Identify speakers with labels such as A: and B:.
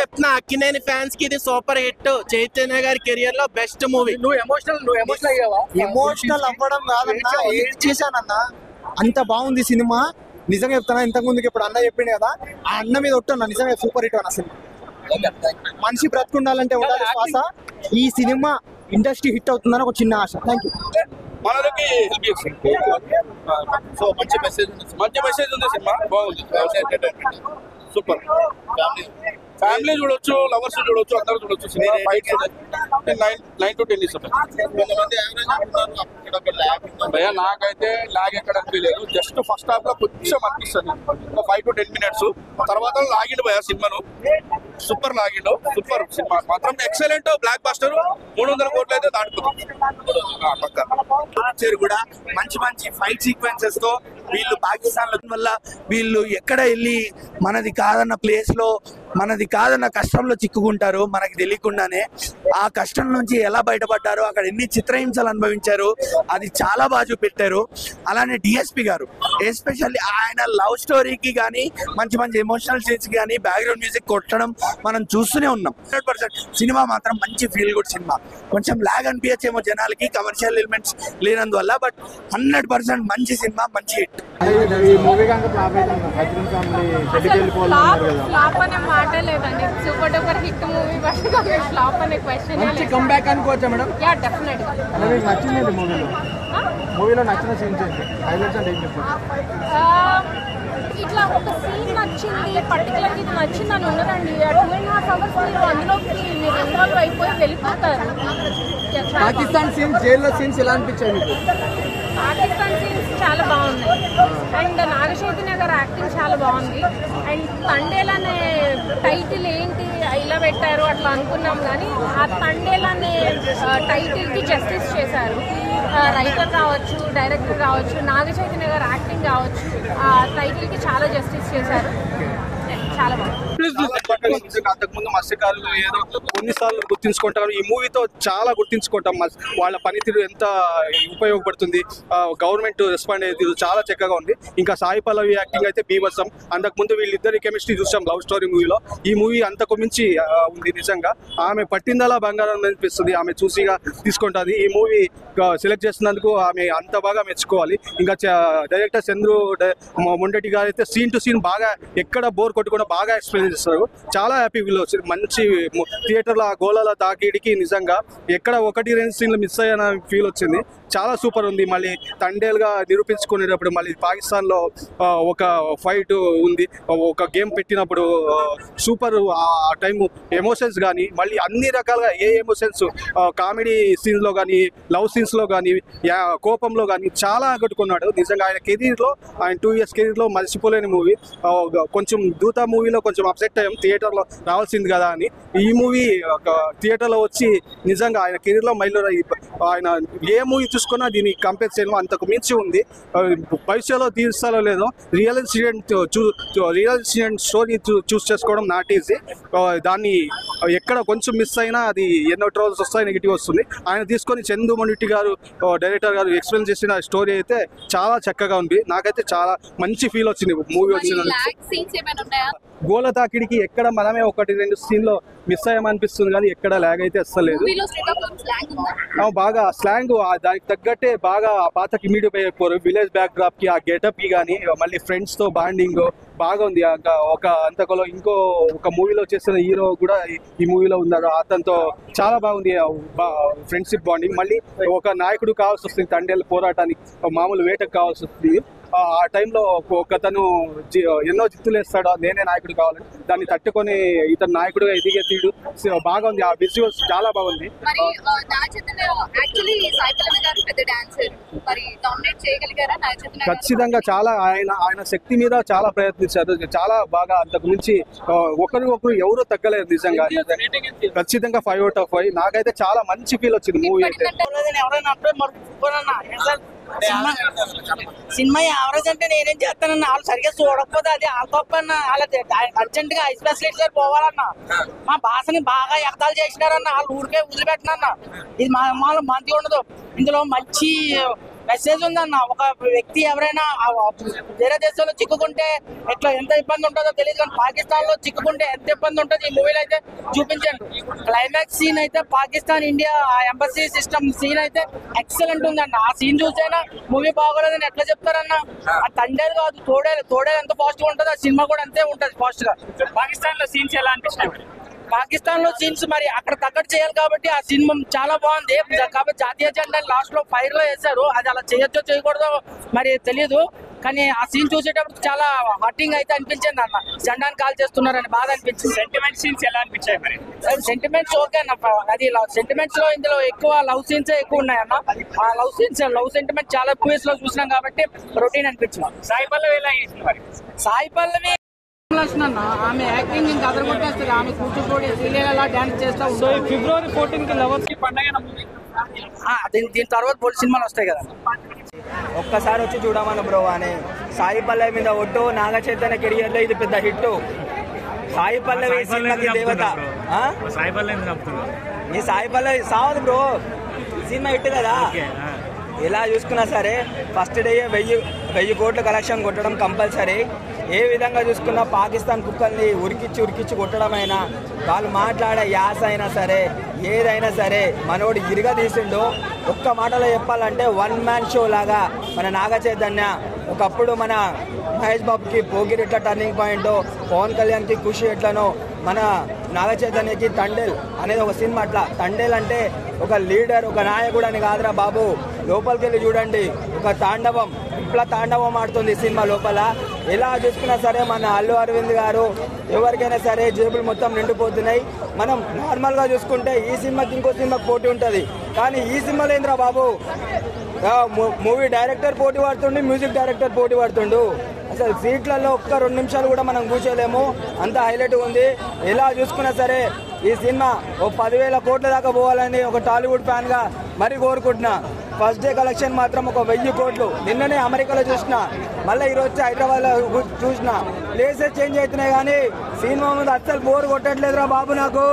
A: చెప్తున్నా, అక్కినేని ఫ్యాన్స్ కి ఇది సూపర్ హిట్. చైతన్య గారి కెరియర్ లో బెస్ట్ మూవీ.
B: నువ్వు ఎమోషనల్ అయ్యావా?
C: ఎమోషనల్ అవ్వడం కాదన్నా, ఏం చేశానన్నా, అంత బాగుంది సినిమా. నిజంగా చెప్తానా, ఇంతకు ముందుకు ఇప్పుడు అన్న చెప్పిండు కదా, ఆ అన్న మీద ఒట్టన్నా నిజంగా సూపర్ హిట్ అన్న సినిమా. మనిషి బ్రతుకుండాలంటే ఉండాలి శ్వాస. ఈ సినిమా ఇండస్ట్రీ హిట్ అవుతుందని ఒక చిన్న ఆశ. Thank you.
D: మనకి సో మంచి మెసేజ్ ఉంది సినిమా. బాగుంది, సూపర్. ఫ్యామిలీ చూడొచ్చు, లవర్స్ చూడొచ్చు, అందరూ చూడొచ్చు సినిమా. 9 to 10 ఇస్తాను. భయ్యా నాకైతే లాగ్ ఎక్కడ అనిపించలేదు. జస్ట్ ఫస్ట్ హాఫ్ లో కొంచెం అనిపిస్తుంది, ఒక 5 to 10 minutes. తర్వాత లాగిండు భయ్యా సినిమాను, సూపర్ లాగిండు. సూపర్ సినిమా మాత్రం ఎక్సలెంట్. బ్లాక్ బస్టర్ 300 కోట్లు అయితే దాటిపోతుంది
E: కూడా. మంచి మంచి ఫైట్ సీక్వెన్సెస్ తో వీళ్ళు పాకిస్తాన్ వల్ల వీళ్ళు ఎక్కడ వెళ్ళి మనది కాదన్న ప్లేస్ లో, మనది కాదన్న కష్టంలో చిక్కుకుంటారు మనకి తెలియకుండానే. ఆ కష్టం నుంచి ఎలా బయటపడ్డారో, అక్కడ ఎన్ని చిత్రహింసలు అనుభవించారు, అది చాలా బాగా చూపెట్టారు. అలానే డిఎస్పి గారు ఎస్పెషల్లీ ఆయన లవ్ స్టోరీకి కానీ, మంచి మంచి ఎమోషనల్ సీన్స్ కానీ, బ్యాక్గ్రౌండ్ మ్యూజిక్ కొట్టడం మనం చూస్తూనే ఉన్నాం. 100% సినిమా మాత్రం మంచి ఫీల్ గుడ్ సినిమా. కొంచెం లాగ్ అనిపించేమో జనాలకి కమర్షియల్ ఎలిమెంట్స్ లేనందువల్ల, బట్ 100% మంచి సినిమా, మంచి హిట్.
F: ఫ్లాప్ అనే మాట లేదండి, super duper hit movie. Flop అనే క్వశ్చన్
B: కమ్ బ్యాక్ అనుకోవచ్చా మేడం?
F: యా డెఫినెట్ గా.
B: నచ్చింది మూవీలో నచ్చిన సీన్స్ హైలైట్స్ అంటే ఏం చెప్పారు?
F: ఇట్లా ఒక సీన్ నచ్చింది, పర్టికులర్గా ఇది నచ్చింది అని ఉండదండి. 2.5 hours మీరు అందులోకి మీరు ఇన్వాల్వ్ అయిపోయి వెళ్ళిపోతారు.
B: పాకిస్తాన్ సీన్స్, జైల్లో సీన్స్ ఎలా అనిపించాయి మీకు?
F: పాకిస్తాన్ సీన్స్ చాలా బాగున్నాయి. అండ్ నాగచైతన్య గారు యాక్టింగ్ చాలా బాగుంది. అండ్ తండేల్ అనే టైటిల్ ఏంటి ఇలా పెట్టారు అట్లా అనుకున్నాం, కానీ ఆ తండేల్ అనే టైటిల్కి జస్టిస్ చేశారు. రైటర్ కావచ్చు, డైరెక్టర్ కావచ్చు, నాగచైతన్య గారు యాక్టింగ్ కావచ్చు, ఆ టైటిల్కి చాలా జస్టిస్ చేశారు. చాలా బాగుంది.
D: అంతకుముందు మత్స్యకారులు ఏదో కొన్నిసార్లు గుర్తించుకుంటారు, ఈ మూవీతో చాలా గుర్తించుకుంటాం. వాళ్ళ పనితీరు ఎంత ఉపయోగపడుతుంది, గవర్నమెంట్ రెస్పాండ్ అయ్యేది చాలా చక్కగా ఉంది. ఇంకా సాయి పల్లవి యాక్టింగ్ అయితే బీభత్సం. అంతకుముందు వీళ్ళిద్దరి కెమిస్ట్రీ చూసాం లవ్ స్టోరీ మూవీలో. ఈ మూవీ అంతకు మించి ఉంది నిజంగా. ఆమె పట్టిందలా బంగారం అనిపిస్తుంది, ఆమె చూసిగా తీసుకుంటుంది. ఈ మూవీ సెలెక్ట్ చేస్తున్నందుకు ఆమె అంత బాగా మెచ్చుకోవాలి. ఇంకా డైరెక్టర్ చంద్రు మొండటి గారు అయితే సీన్ టు సీన్ బాగా ఎక్కడ బోర్ కొట్టుకుండా బాగా ఎక్స్ప్లెయిన్ చేస్తారు. చాలా హ్యాపీ ఫీల్ వచ్చింది. మంచి థియేటర్లో ఆ గోళాల తాకిడికి నిజంగా ఎక్కడ 1-2 సీన్లు మిస్ అయ్యన ఫీల్ వచ్చింది. చాలా సూపర్ ఉంది. మళ్ళీ తండేలుగా నిరూపించుకునేటప్పుడు మళ్ళీ పాకిస్తాన్లో ఒక ఫైట్ ఉంది, ఒక గేమ్ పెట్టినప్పుడు సూపర్. ఆ టైం ఎమోషన్స్ కానీ మళ్ళీ అన్ని రకాలుగా ఏ ఎమోషన్స్, కామెడీ సీన్స్లో కానీ, లవ్ సీన్స్లో కానీ, కోపంలో కానీ చాలా ఆకట్టుకున్నాడు. నిజంగా ఆయన కెరీర్లో, ఆయన 2 years కెరీర్లో మర్చిపోలేని మూవీ. కొంచెం దూత మూవీలో కొంచెం అప్సెట్ అయ్యాం, థియేటర్లో రావాల్సింది కదా అని. ఈ మూవీ థియేటర్లో వచ్చి నిజంగా ఆయన కెరీర్లో మైలో ఆయన ఏ మూవీ చూసుకున్నా దీన్ని కంపేర్ చేయడం అంతకు మించి ఉంది. భవిష్యత్తులో తీరుస్తారో లేదో, రియల్ ఇన్సిడెంట్ స్టోరీ చూస్ చేసుకోవడం నాట్ ఈజీ. దాన్ని ఎక్కడ కొంచెం మిస్ అయినా అది ఎన్నో ట్రోల్స్ వస్తాయి, నెగిటివ్ వస్తుంది. ఆయన తీసుకొని చందు మొండిటి గారు డైరెక్టర్ గారు ఎక్స్ప్లెయిన్ చేసిన స్టోరీ అయితే చాలా చక్కగా ఉంది. నాకైతే చాలా మంచి ఫీల్ వచ్చింది మూవీ వచ్చిన. గోల తాకిడికి ఎక్కడ మనమే 1-2 సీన్లో మిస్ అయ్యామనిపిస్తుంది, కానీ ఎక్కడ ల్యాగ్ అయితే అస్సలేదు. బాగా స్లాంగ్ దానికి తగ్గట్టే బాగా పాతకి ఇమీడియట్ అయిపోరు. విలేజ్ బ్యాక్ డ్రాప్ కి, ఆ గెటప్ కి కానీ, మళ్ళీ ఫ్రెండ్స్ తో బాండింగ్ బాగా ఉంది. ఒక అంతకులో ఇంకో ఒక మూవీలో చేసిన హీరో కూడా ఈ మూవీలో ఉన్నారు, అతనితో చాలా బాగుంది ఫ్రెండ్షిప్ బాండింగ్. మళ్ళీ ఒక నాయకుడు కావాల్సి వస్తుంది తండేళ్ళ పోరాటానికి, మామూలు వేటకు కావాల్సి వస్తుంది. ఆ టైంలో ఒకతను ఎన్నో జిత్తులు వేస్తాడు, నేనే నాయకుడు కావాలని, దాన్ని తట్టుకొని ఇతను నాయకుడుగా ఎదిగే తీడు బాగా ఉంది. ఆ విజువల్స్ చాలా బాగుంది. ఖచ్చితంగా చాలా ఆయన శక్తి మీద చాలా ప్రయత్నించారు, చాలా బాగా. అంతకు మించి ఒకరు ఎవరు తగ్గలేదు నిజంగా. ఖచ్చితంగా 5 out of 5. నాకైతే చాలా మంచి ఫీల్ వచ్చింది మూవీ అయితే.
G: సినిమా యావరేజ్ అంటే నేనేం చేస్తానన్నా, వాళ్ళు సరిగ్గా చూడకపోతే అది వాళ్ళ తప్ప అన్న. వాళ్ళకి అర్జెంట్ గా ఐ స్పెషలిస్ట్ గారు పోవాలన్నా. మా భాషని బాగా ఎగతాలు చేసినారన్న, వాళ్ళు ఊరికే వదిలిపెట్టినన్నా. ఇది మంచిగా ఉండదు. ఇందులో మంచి మెసేజ్ ఉందన్న. ఒక వ్యక్తి ఎవరైనా వేరే దేశంలో చిక్కుకుంటే ఎంత ఇబ్బంది ఉంటుందో తెలియదు, కానీ పాకిస్తాన్ లో చిక్కుకుంటే ఎంత ఇబ్బంది ఉంటుంది ఈ మూవీలో అయితే చూపించండి. క్లైమాక్స్ సీన్ అయితే పాకిస్తాన్ ఇండియా ఆ ఎంబసీ సిస్టమ్ సీన్ అయితే ఎక్సలెంట్ ఉందన్న. ఆ సీన్ చూసైనా మూవీ బాగోలేదని ఎట్లా చెప్తారన్న? ఆ తండేలు కాదు, తోడేలు ఎంత ఫాస్ట్ గా ఉంటుంది, ఆ సినిమా కూడా అంతే ఉంటుంది ఫాస్ట్ గా.
H: పాకిస్తాన్ లో సీన్స్ ఎలా అనిపించినాయి?
G: పాకిస్తాన్ లో సీన్స్ మరి అక్కడ తగ్గట్టు చేయాలి కాబట్టి ఆ సినిమా చాలా బాగుంది. కాబట్టి జాతీయ జెండా లాస్ట్ లో ఫైర్ లో వేశారు, అది అలా చేయొచ్చో చేయకూడదో మరి తెలియదు, కానీ ఆ సీన్ చూసేటప్పుడు చాలా హార్టింగ్ అయితే అనిపించింది అన్న. జెండాని కాల్ చేస్తున్నారని బాధ అనిపించింది.
H: సెంటిమెంట్ సీన్స్ ఎలా అనిపించాయి మరి?
G: సెంటిమెంట్స్ ఓకే అన్న. అది సెంటిమెంట్స్ లో ఇందులో ఎక్కువ లవ్ సీన్స్ ఎక్కువ ఉన్నాయన్న. ఆ లవ్ సెంటిమెంట్ చాలా ఎక్కువ లో చూసినాం కాబట్టి రొటీన్ అనిపించింది.
H: సాయి పల్లవి ఎలా చేసింది మరి?
G: సాయి పల్లవి అన్న, ఆమె యాక్టింగ్ ఇంకా అదరగొట్టేస్తుంది. ఆమె కూచిపూడి శ్రీలీల డాన్స్ చేస్తా.
H: సో ఈ ఫిబ్రవరి 14 కి లవర్స్ కి పండగ మూవీ.
G: దీని తర్వాత పోటీ సినిమాలు వస్తాయి కదా.
I: ఒక్కసారి వచ్చి చూడమన్న బ్రో అని. సాయి పల్లవి మీద ఒట్టు, నాగ చైతన్య కెరియర్ లో ఇది పెద్ద హిట్. సాయి పల్లవి సినిమాకి దేవత. ఈ Sai Pallavi సావదు bro, cinema hit కదా. ఎలా చూసుకున్నా సరే ఫస్ట్ డే 1000 కోట్ల కలెక్షన్ కొట్టడం కంపల్సరీ. ఏ విధంగా చూసుకున్నా పాకిస్తాన్ కుక్కల్ని ఉరికిచ్చి కొట్టడం అయినా, వాళ్ళు మాట్లాడే యాస అయినా సరే, ఏదైనా సరే మనోడు ఇరుగా తీసిండు. ఒక్క మాటలో చెప్పాలంటే వన్ మ్యాన్ షో లాగా మన నాగ చైతన్య ఒకప్పుడు మన మహేష్ బాబుకి పోగిరి ఎట్లా టర్నింగ్ పాయింట్, పవన్ కళ్యాణ్కి ఖుషి ఎట్లనో, మన నాగ చైతన్యకి తండేల్ అనేది ఒక సినిమా. అట్లా తండేల్ అంటే ఒక లీడర్, ఒక నాయకుడు అని కాదురా బాబు. లోపలికి వెళ్ళి చూడండి, ఒక తాండవం, ఇట్లా తాండవం ఆడుతుంది సినిమా లోపల. ఎలా చూసుకున్నా సరే మన అల్లు అరవింద్ గారు ఎవరికైనా సరే జేబులు మొత్తం నిండిపోతున్నాయి. మనం నార్మల్గా చూసుకుంటే ఈ సినిమాకి ఇంకో సినిమాకి పోటీ ఉంటుంది, కానీ ఈ సినిమాలో ఏంద్రా బాబు, మూవీ డైరెక్టర్ పోటీ పడుతుండు, మ్యూజిక్ డైరెక్టర్ పోటీ పడుతుండు. అసలు సీట్లలో ఒక్క 2 నిమిషాలు కూడా మనం కూర్చోలేము, అంత హైలైట్ ఉంది. ఎలా చూసుకున్నా సరే ఈ సినిమా ఓ 10,000 కోట్ల దాకా పోవాలని ఒక టాలీవుడ్ ఫ్యాన్ గా మరీ కోరుకుంటున్నా. ఫస్ట్ డే కలెక్షన్ మాత్రం ఒక 1000 కోట్లు. నిన్ననే అమెరికాలో చూసిన, మళ్ళీ ఈరోజు హైదరాబాద్ లో చూసిన. ప్లేసెస్ చేంజ్ అవుతున్నాయి కానీ సినిమా ముందు అస్సలు బోర్ కొట్టట్లేదురా బాబు నాకు.